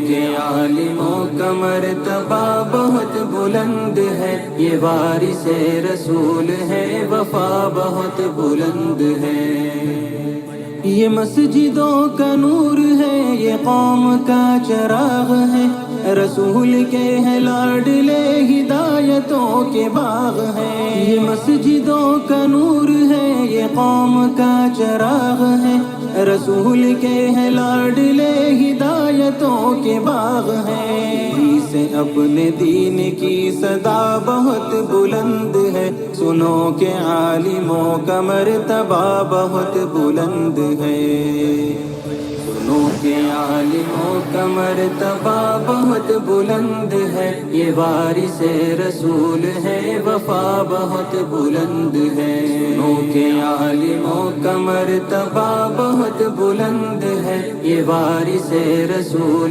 کے عالموں کا مرتبہ بہت بلند ہے، یہ وارث رسول ہے، وفا بہت بلند ہے۔ یہ مسجدوں کا نور ہے، یہ قوم کا چراغ ہے، رسول کے ہے لاڈلے، ہدایتوں کے باغ ہیں۔ یہ مسجدوں کا نور ہے، یہ قوم کا چراغ ہے، رسول کے ہے لاڈلے، ہدایتوں کے باغ ہیں۔ سے اپنے دین کی صدا بہت بلند ہے، سنو کہ عالموں کا مرتبہ بہت بلند ہے۔ سنو کہ عالموں کا مرتبہ بہت بلند ہے، یہ وارث رسول ہے، وفا بہت بلند ہے۔ سنو کہ عالموں کا مرتبہ بہت بلند ہے، یہ وارث رسول